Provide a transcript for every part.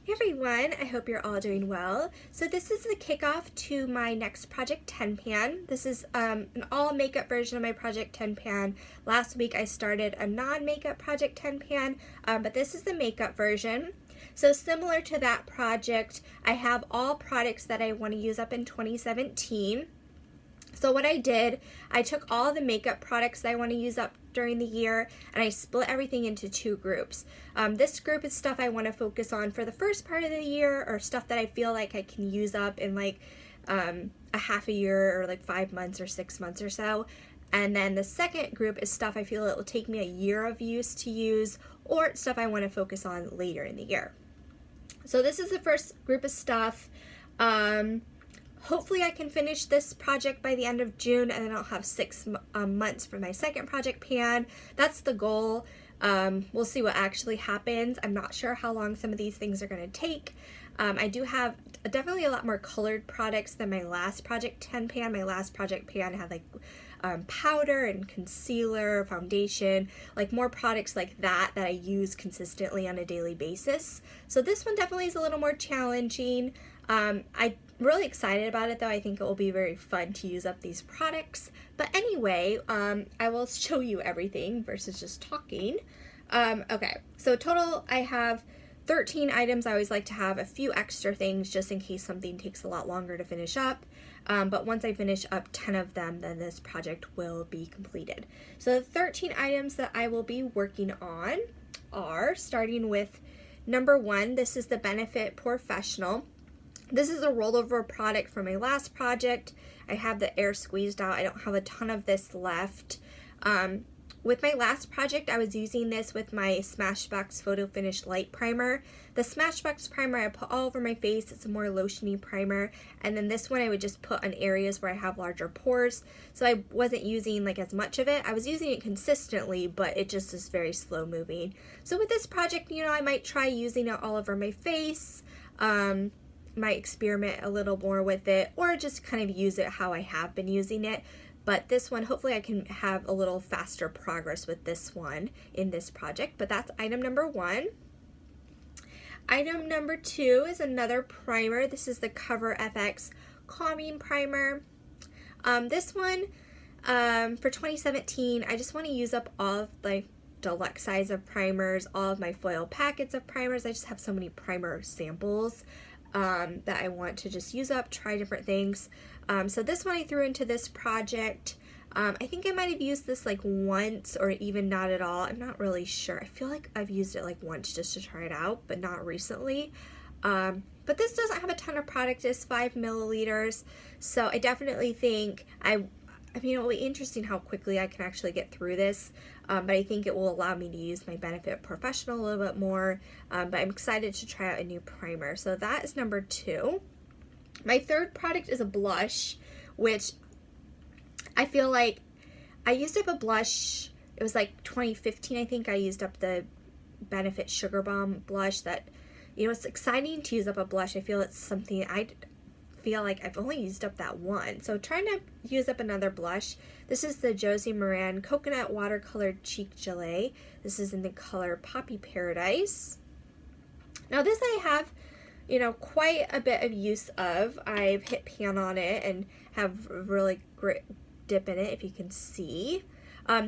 Hey everyone, I hope you're all doing well. So this is the kickoff to my next Project 10 pan. This is an all makeup version of my Project 10 pan. Last week I started a non-makeup Project 10 pan, but this is the makeup version. So similar to that project, I have all products that I want to use up in 2017. So what I did, I took all the makeup products that I want to use up during the year and I split everything into two groups. This group is stuff I want to focus on for the first part of the year, or stuff that I feel like I can use up in like a half a year or like 5 months or 6 months or so. And then the second group is stuff I feel it will take me a year of use to use, or stuff I want to focus on later in the year. So this is the first group of stuff. Hopefully I can finish this project by the end of June, and then I'll have 6 months for my second project pan. That's the goal. We'll see what actually happens. I'm not sure how long some of these things are going to take. I do have definitely a lot more colored products than my last project 10 pan. My last project pan had like powder and concealer, foundation, like more products like that I use consistently on a daily basis. So this one definitely is a little more challenging. I'm really excited about it though. I think it will be very fun to use up these products. But anyway, I will show you everything versus just talking. Okay, so total I have 13 items. I always like to have a few extra things just in case something takes a lot longer to finish up. But once I finish up 10 of them, then this project will be completed. So the 13 items that I will be working on are, starting with number 1, this is the Benefit Professional. This is a rollover product from my last project. I have the air squeezed out. I don't have a ton of this left. With my last project, I was using this with my Smashbox Photo Finish Light Primer. The Smashbox Primer I put all over my face. It's a more lotiony primer. And then this one I would just put on areas where I have larger pores. So I wasn't using like as much of it. I was using it consistently, but it just is very slow moving. So with this project, you know, I might try using it all over my face. Might experiment a little more with it, or just kind of use it how I have been using it. But this one, hopefully I can have a little faster progress with this one in this project. But that's item number 1. Item number 2 is another primer. This is the Cover FX Calming Primer. This one, for 2017, I just want to use up all of my deluxe size of primers, all of my foil packets of primers. I just have so many primer samples that I want to just use up, try different things. So this one I threw into this project. I think I might have used this like once, or even not at all. I'm not really sure. I feel like I've used it like once just to try it out, but not recently. But this doesn't have a ton of product. It's 5 milliliters. So I definitely think I mean, it'll be interesting how quickly I can actually get through this, but I think it will allow me to use my Benefit Professional a little bit more, but I'm excited to try out a new primer. So that is number 2. My third product is a blush, which I feel like I used up a blush, it was like 2015, I think I used up the Benefit Sugar Bomb blush that, you know, it's exciting to use up a blush. I feel it's something I feel like I've only used up that one. So trying to use up another blush. This is the Josie Maran Coconut Watercolor Cheek Gelee. This is in the color Poppy Paradise. Now this I have, you know, quite a bit of use of. I've hit pan on it and have a really great dip in it, if you can see.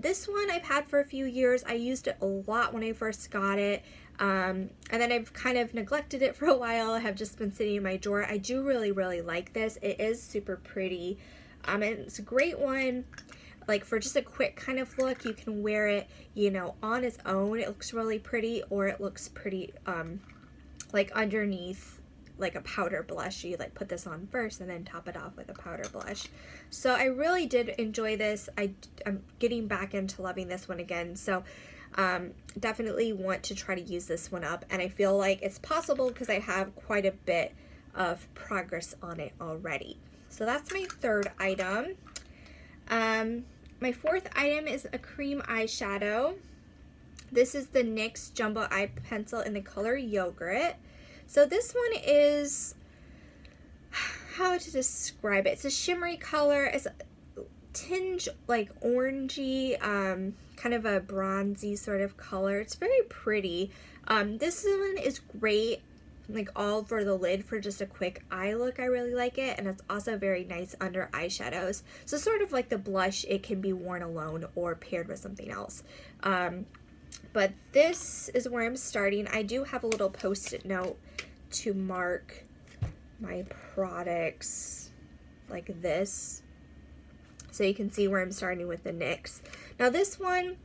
This one I've had for a few years. I used it a lot when I first got it. And then I've kind of neglected it for a while. I have just been sitting in my drawer. I do really, really like this. It is super pretty. And it's a great one, like for just a quick kind of look. You can wear it, you know, on its own. It looks really pretty, or it looks pretty, like underneath like a powder blush. You like put this on first and then top it off with a powder blush. So I really did enjoy this. I'm getting back into loving this one again. So definitely want to try to use this one up, and I feel like it's possible because I have quite a bit of progress on it already. So that's my third item. My fourth item is a cream eyeshadow. This is the NYX Jumbo Eye Pencil in the color Yogurt. So this one is, how to describe it? It's a shimmery color. It's a tinge like orangey, kind of a bronzy sort of color. It's very pretty. This one is great like all over the lid for just a quick eye look. I really like it, and it's also very nice under eyeshadows. So sort of like the blush, it can be worn alone or paired with something else. But this is where I'm starting. I do have a little post-it note to mark my products like this, so you can see where I'm starting with the NYX. Now this one,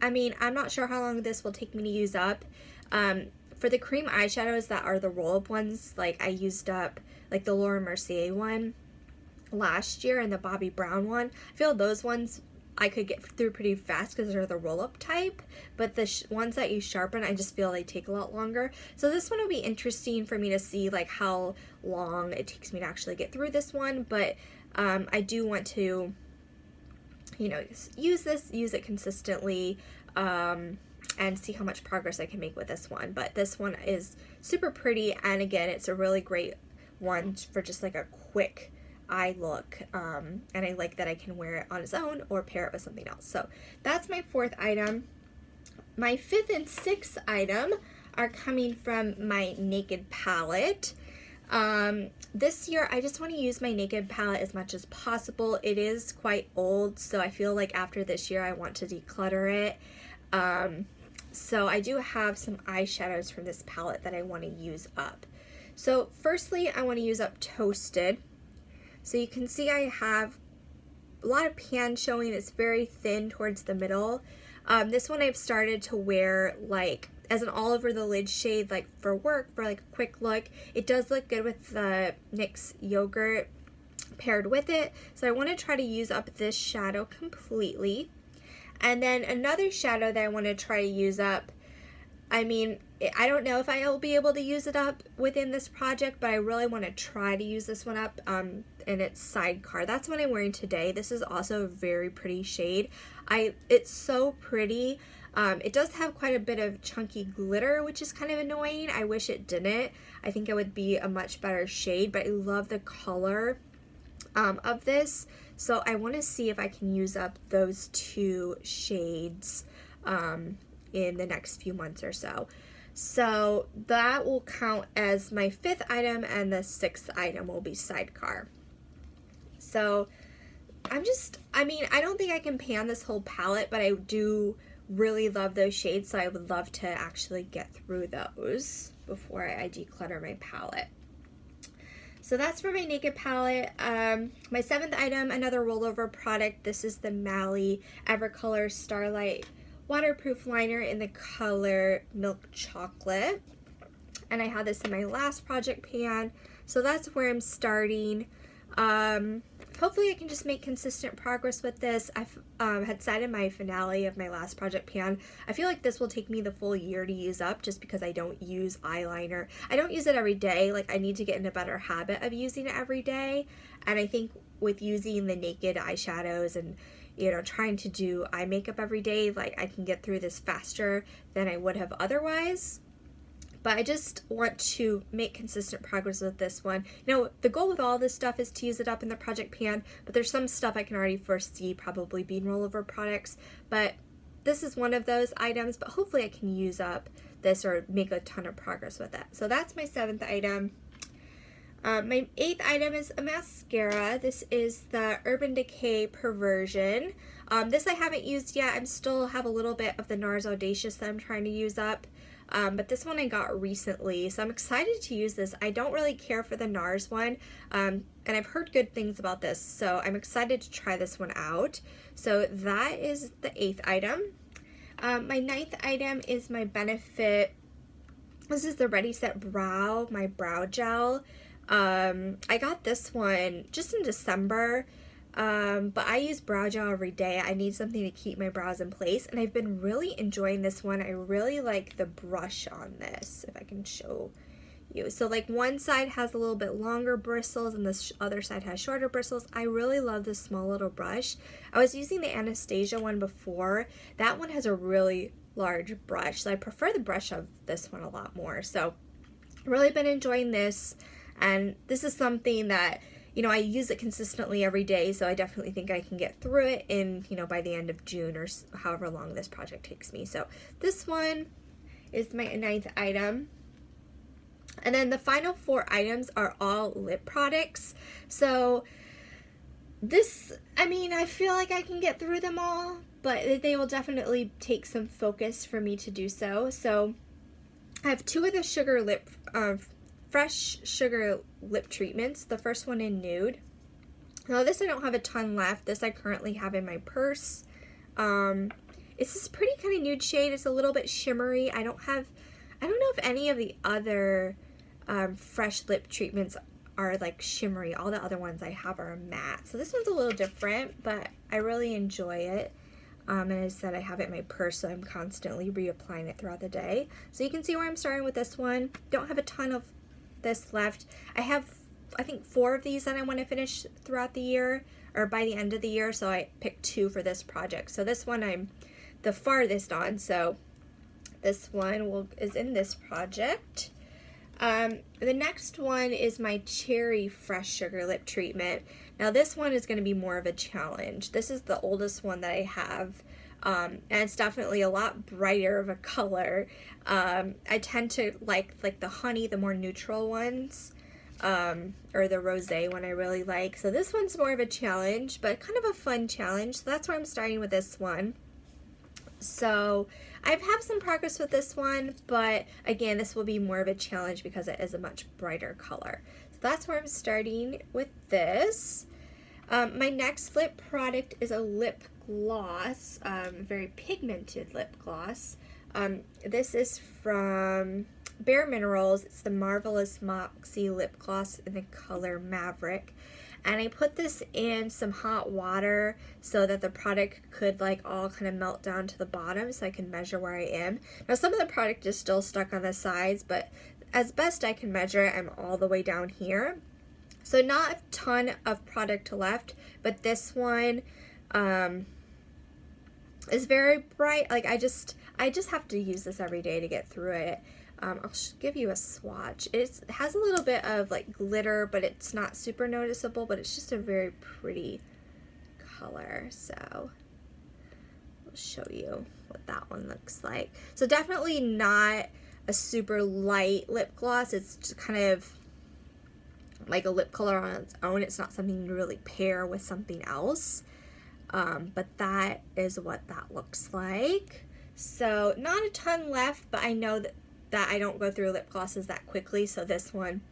I mean, I'm not sure how long this will take me to use up. For the cream eyeshadows that are the roll-up ones, like I used up like the Laura Mercier one last year and the Bobbi Brown one. I feel those ones I could get through pretty fast because they're the roll-up type, but the ones that you sharpen, I just feel they take a lot longer. So this one will be interesting for me to see like how long it takes me to actually get through this one, but I do want to, you know, use it consistently, and see how much progress I can make with this one. But this one is super pretty, and again, it's a really great one for just like a quick eye look, and I like that I can wear it on its own or pair it with something else. So that's my fourth item. My fifth and sixth item are coming from my Naked palette. This year I just want to use my Naked palette as much as possible. It is quite old, so I feel like after this year I want to declutter it. So I do have some eyeshadows from this palette that I want to use up. So firstly, I want to use up Toasted. So you can see I have a lot of pan showing. It's very thin towards the middle. This one I've started to wear like as an all over the lid shade, like for work, for like a quick look. It does look good with the NYX Yogurt paired with it. So I want to try to use up this shadow completely. And then another shadow that I want to try to use up, I mean, I don't know if I will be able to use it up within this project, but I really want to try to use this one up, and it's Sidecar. That's what I'm wearing today. This is also a very pretty shade. It's so pretty. It does have quite a bit of chunky glitter, which is kind of annoying. I wish it didn't. I think it would be a much better shade, but I love the color of this. So I want to see if I can use up those two shades in the next few months or so. So that will count as my fifth item, and the sixth item will be Sidecar. So I mean, I don't think I can pan this whole palette, but I do really love those shades, so I would love to actually get through those before I declutter my palette. So that's for my Naked palette. My seventh item, another rollover product. This is the Mally Evercolor Starlight waterproof liner in the color Milk Chocolate. And I had this in my last project pan. So that's where I'm starting. Hopefully I can just make consistent progress with this. I've had said in my finale of my last project pan, I feel like this will take me the full year to use up just because I don't use eyeliner. I don't use it every day. Like, I need to get in a better habit of using it every day. And I think with using the Naked eyeshadows and, you know, trying to do eye makeup every day, like, I can get through this faster than I would have otherwise. But I just want to make consistent progress with this one. You know, the goal with all this stuff is to use it up in the project pan, but there's some stuff I can already foresee probably being rollover products. But this is one of those items, but hopefully I can use up this or make a ton of progress with it. So that's my seventh item. My eighth item is a mascara. This is the Urban Decay Perversion. This I haven't used yet. I still have a little bit of the NARS Audacious that I'm trying to use up. But this one I got recently, so I'm excited to use this. I don't really care for the NARS one, and I've heard good things about this, so I'm excited to try this one out. So that is the eighth item. My ninth item is my Benefit. This is the Ready Set Brow, my brow gel. I got this one just in December. But I use brow gel every day. I need something to keep my brows in place, and I've been really enjoying this one. I really like the brush on this, if I can show you. So like one side has a little bit longer bristles and the other side has shorter bristles. I really love this small little brush. I was using the Anastasia one before. That one has a really large brush, so I prefer the brush of this one a lot more. So really been enjoying this, and this is something that, you know, I use it consistently every day, so I definitely think I can get through it in, you know, by the end of June or however long this project takes me. So this one is my ninth item. And then the final 4 items are all lip products. So this, I mean, I feel like I can get through them all, but they will definitely take some focus for me to do so. So I have 2 of the fresh sugar lip treatments. The first one in Nude. Now this I don't have a ton left. This I currently have in my purse. It's this pretty kind of nude shade. It's a little bit shimmery. I don't know if any of the other fresh lip treatments are like shimmery. All the other ones I have are matte. So this one's a little different, but I really enjoy it. And as I said, I have it in my purse, so I'm constantly reapplying it throughout the day. So you can see where I'm starting with this one. Don't have a ton of this left. I have, I think, 4 of these that I want to finish throughout the year, or by the end of the year, so I picked 2 for this project. So this one I'm the farthest on, so this one is in this project. The next one is my Cherry Fresh Sugar Lip Treatment. Now this one is going to be more of a challenge. This is the oldest one that I have, and it's definitely a lot brighter of a color. I tend to like the honey, the more neutral ones, or the rosé one I really like. So this one's more of a challenge, but kind of a fun challenge. So that's where I'm starting with this one. So I've had some progress with this one, but again, this will be more of a challenge because it is a much brighter color. So that's where I'm starting with this. My next lip product is a lip gloss, very pigmented lip gloss. This is from Bare Minerals. It's the Marvelous Moxie lip gloss in the color Maverick. And I put this in some hot water so that the product could like all kind of melt down to the bottom so I can measure where I am. Now some of the product is still stuck on the sides, but as best I can measure it, I'm all the way down here. So not a ton of product left, but this one is very bright. Like I just have to use this every day to get through it. I'll give you a swatch. It has a little bit of like glitter, but it's not super noticeable, but it's just a very pretty color. So I'll show you what that one looks like. So definitely not a super light lip gloss. It's just kind of like a lip color on its own. It's not something you really pair with something else. But that is what that looks like. So not a ton left, but I know that I don't go through lip glosses that quickly, so this one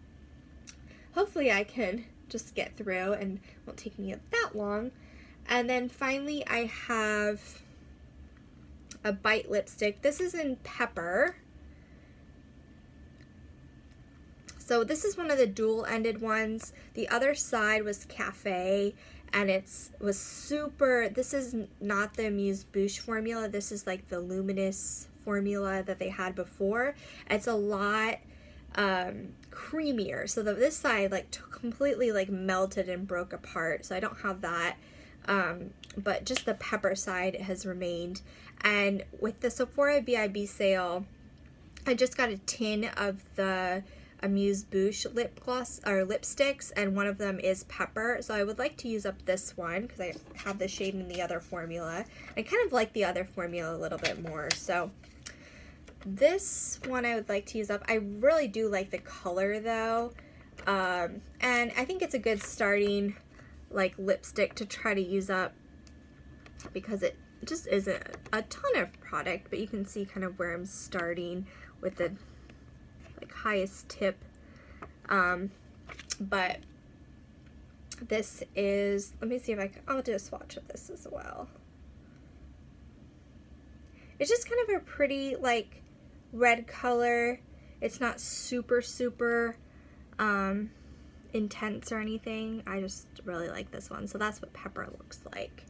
hopefully I can just get through and won't take me that long. And then finally I have a Bite lipstick. This is in Pepper. So this is one of the dual-ended ones. The other side was Cafe, and was super, this is not the Amuse Bouche formula. This is like the Luminous formula that they had before. It's a lot creamier. So this side like completely like melted and broke apart. So I don't have that. But just the Pepper side has remained. And with the Sephora VIB sale, I just got a tin of the Amuse Bouche lip gloss or lipsticks, and one of them is Pepper. So I would like to use up this one because I have the shade in the other formula. I kind of like the other formula a little bit more. So this one I would like to use up. I really do like the color though. And I think it's a good starting like lipstick to try to use up because it just isn't a ton of product, but you can see kind of where I'm starting with the like highest tip. But this is, let me see if I'll do a swatch of this as well. It's just kind of a pretty like red color. It's not super intense or anything. I just really like this one. So that's what Pepper looks like.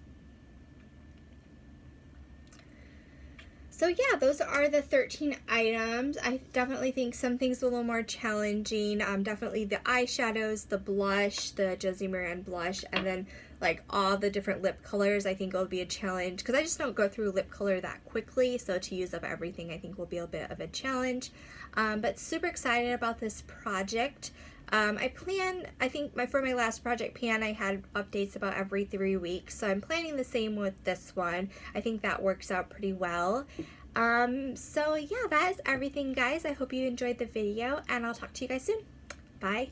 So yeah, those are the 13 items. I definitely think some things are a little more challenging. Definitely the eyeshadows, the blush, the Josie Maran blush, and then like all the different lip colors I think will be a challenge because I just don't go through lip color that quickly. So to use up everything I think will be a bit of a challenge. But super excited about this project. I think for my last project Pan, I had updates about every 3 weeks. So I'm planning the same with this one. I think that works out pretty well. So yeah, that is everything, guys. I hope you enjoyed the video, and I'll talk to you guys soon. Bye.